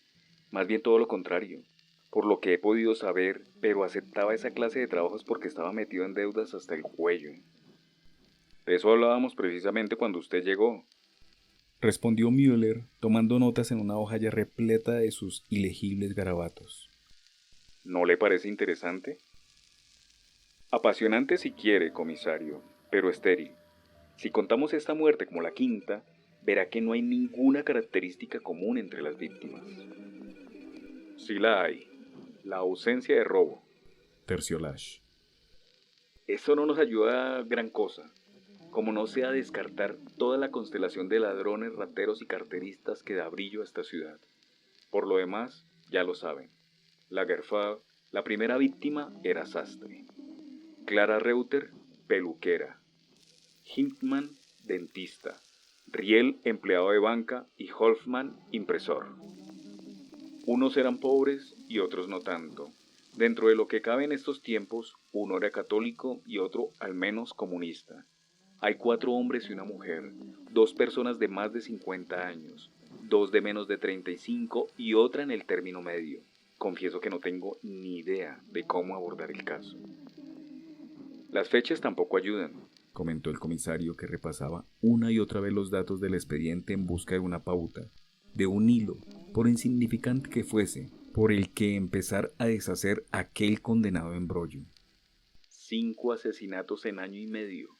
Más bien todo lo contrario. Por lo que he podido saber, pero aceptaba esa clase de trabajos porque estaba metido en deudas hasta el cuello. De eso hablábamos precisamente cuando usted llegó. Respondió Müller, tomando notas en una hoja ya repleta de sus ilegibles garabatos. ¿No le parece interesante? Apasionante si quiere, comisario, pero estéril. Si contamos esta muerte como la quinta, verá que no hay ninguna característica común entre las víctimas. Sí la hay. La ausencia de robo. Terció Lash. Eso no nos ayuda a gran cosa, como no sea descartar toda la constelación de ladrones, rateros y carteristas que da brillo a esta ciudad. Por lo demás, ya lo saben. Lagerfeld, la primera víctima, era sastre. Clara Reuter, peluquera. Hinman, dentista. Riel, empleado de banca, y Hoffman, impresor. Unos eran pobres y otros no tanto. Dentro de lo que cabe en estos tiempos, uno era católico y otro al menos comunista. Hay 4 hombres y una mujer, 2 personas de más de 50 años, 2 de menos de 35 y otra en el término medio. Confieso que no tengo ni idea de cómo abordar el caso. Las fechas tampoco ayudan, comentó el comisario, que repasaba una y otra vez los datos del expediente en busca de una pauta, de un hilo, por insignificante que fuese, por el que empezar a deshacer aquel condenado embrollo. 5 asesinatos en año y medio,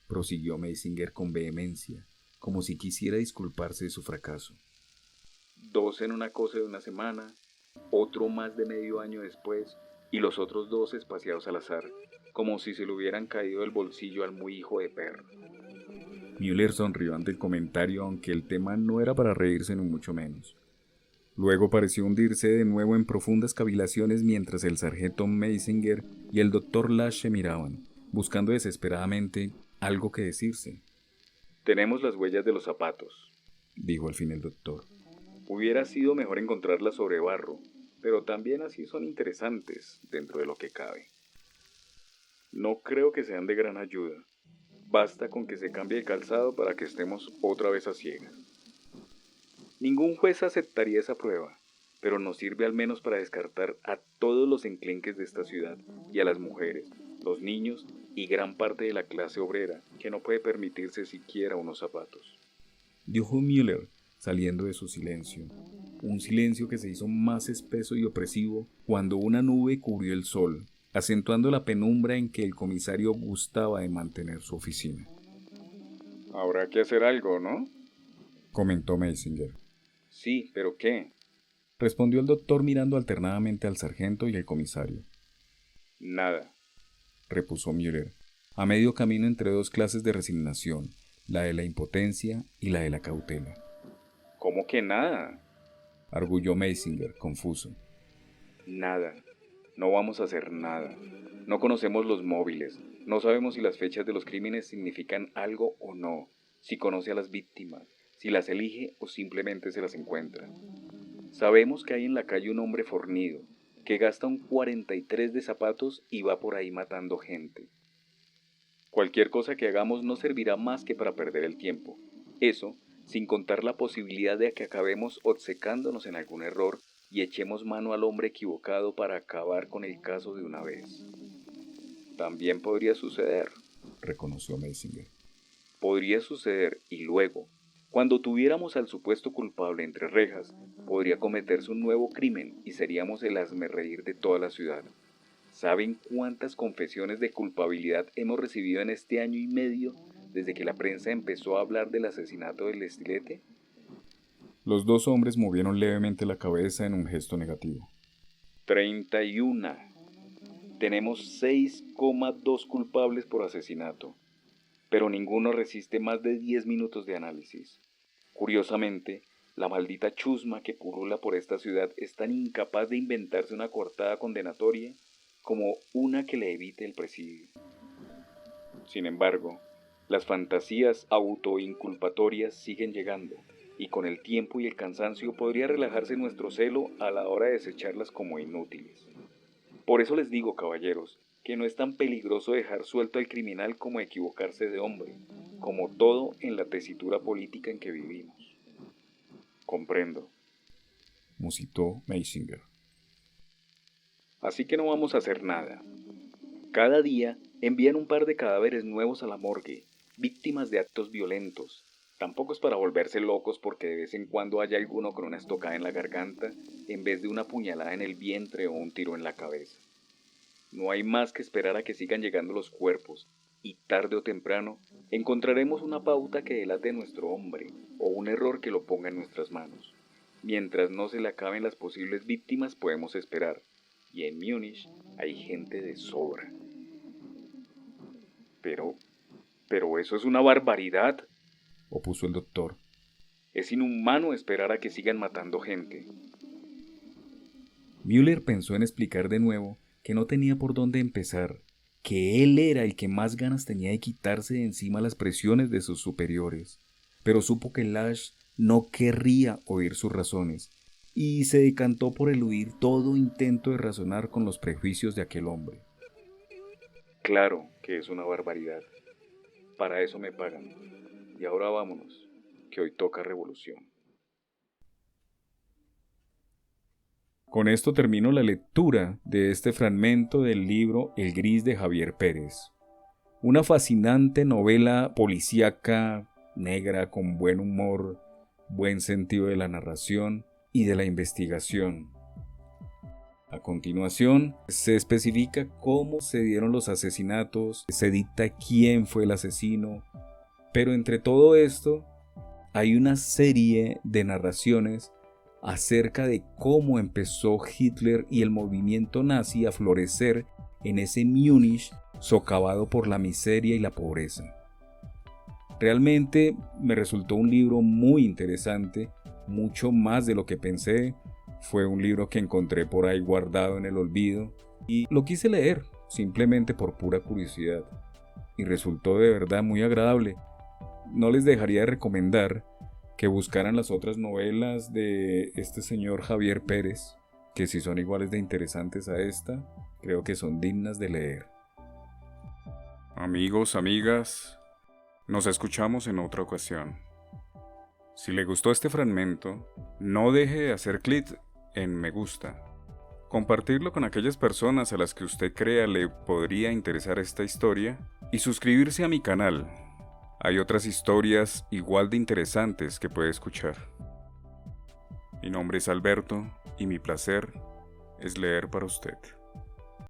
prosiguió Messinger con vehemencia, como si quisiera disculparse de su fracaso. 2 en una cosa de una semana, otro más de medio año después, y los otros 2 espaciados al azar, como si se le hubieran caído del bolsillo al muy hijo de perro. Müller sonrió ante el comentario, aunque el tema no era para reírse ni mucho menos. Luego pareció hundirse de nuevo en profundas cavilaciones mientras el sargento Meisinger y el doctor Lash se miraban, buscando desesperadamente algo que decirse. Tenemos las huellas de los zapatos, dijo al fin el doctor. Hubiera sido mejor encontrarlas sobre barro, pero también así son interesantes dentro de lo que cabe. No creo que sean de gran ayuda. Basta con que se cambie el calzado para que estemos otra vez a ciegas. Ningún juez aceptaría esa prueba, pero nos sirve al menos para descartar a todos los enclenques de esta ciudad y a las mujeres, los niños y gran parte de la clase obrera que no puede permitirse siquiera unos zapatos. Dijo Müller, saliendo de su silencio, un silencio que se hizo más espeso y opresivo cuando una nube cubrió el sol, acentuando la penumbra en que el comisario gustaba de mantener su oficina. Habrá que hacer algo, ¿no?, comentó Meisinger. Sí, ¿pero qué?, respondió el doctor mirando alternadamente al sargento y al comisario. Nada, repuso Müller, a medio camino entre dos clases de resignación, la de la impotencia y la de la cautela. ¿Cómo que nada?, arguyó Meisinger, confuso. Nada. No vamos a hacer nada. No conocemos los móviles. No sabemos si las fechas de los crímenes significan algo o no. Si conoce a las víctimas. Si las elige o simplemente se las encuentra. Sabemos que hay en la calle un hombre fornido, que gasta un 43 de zapatos y va por ahí matando gente. Cualquier cosa que hagamos no servirá más que para perder el tiempo. Eso, sin contar la posibilidad de que acabemos obcecándonos en algún error y echemos mano al hombre equivocado para acabar con el caso de una vez. También podría suceder, reconoció Meisinger. Podría suceder y luego, cuando tuviéramos al supuesto culpable entre rejas, podría cometerse un nuevo crimen y seríamos el hazmerreír de toda la ciudad. ¿Saben cuántas confesiones de culpabilidad hemos recibido en este año y medio desde que la prensa empezó a hablar del asesinato del estilete? Los dos hombres movieron levemente la cabeza en un gesto negativo. 31. Tenemos 6,2 culpables por asesinato, pero ninguno resiste más de 10 minutos de análisis. Curiosamente, la maldita chusma que pulula por esta ciudad es tan incapaz de inventarse una coartada condenatoria como una que le evite el presidio. Sin embargo, las fantasías autoinculpatorias siguen llegando, y con el tiempo y el cansancio podría relajarse nuestro celo a la hora de desecharlas como inútiles. Por eso les digo, caballeros, que no es tan peligroso dejar suelto al criminal como equivocarse de hombre, como todo en la tesitura política en que vivimos. Comprendo, musitó Meisinger. Así que no vamos a hacer nada. Cada día envían un par de cadáveres nuevos a la morgue, víctimas de actos violentos. Tampoco es para volverse locos porque de vez en cuando haya alguno con una estocada en la garganta en vez de una puñalada en el vientre o un tiro en la cabeza. No hay más que esperar a que sigan llegando los cuerpos y tarde o temprano encontraremos una pauta que delate nuestro hombre o un error que lo ponga en nuestras manos. Mientras no se le acaben las posibles víctimas podemos esperar, y en Múnich hay gente de sobra. Pero eso es una barbaridad, opuso el doctor. Es inhumano esperar a que sigan matando gente. Müller pensó en explicar de nuevo que no tenía por dónde empezar, que él era el que más ganas tenía de quitarse de encima las presiones de sus superiores, pero supo que Lash no querría oír sus razones, y se decantó por eludir todo intento de razonar con los prejuicios de aquel hombre. Claro que es una barbaridad. Para eso me pagan. Y ahora vámonos, que hoy toca revolución. Con esto termino la lectura de este fragmento del libro El Gris de Javier Pérez. Una fascinante novela policíaca, negra, con buen humor, buen sentido de la narración y de la investigación. A continuación, se especifica cómo se dieron los asesinatos, se dicta quién fue el asesino, pero entre todo esto hay una serie de narraciones acerca de cómo empezó Hitler y el movimiento nazi a florecer en ese Múnich socavado por la miseria y la pobreza. Realmente me resultó un libro muy interesante, mucho más de lo que pensé. Fue un libro que encontré por ahí guardado en el olvido y lo quise leer simplemente por pura curiosidad. Y resultó de verdad muy agradable. No les dejaría de recomendar que buscaran las otras novelas de este señor Javier Pérez, que si son iguales de interesantes a esta, creo que son dignas de leer. Amigos, amigas, nos escuchamos en otra ocasión. Si le gustó este fragmento, no deje de hacer clic en me gusta. Compartirlo con aquellas personas a las que usted crea le podría interesar esta historia y suscribirse a mi canal. Hay otras historias igual de interesantes que puede escuchar. Mi nombre es Alberto y mi placer es leer para usted.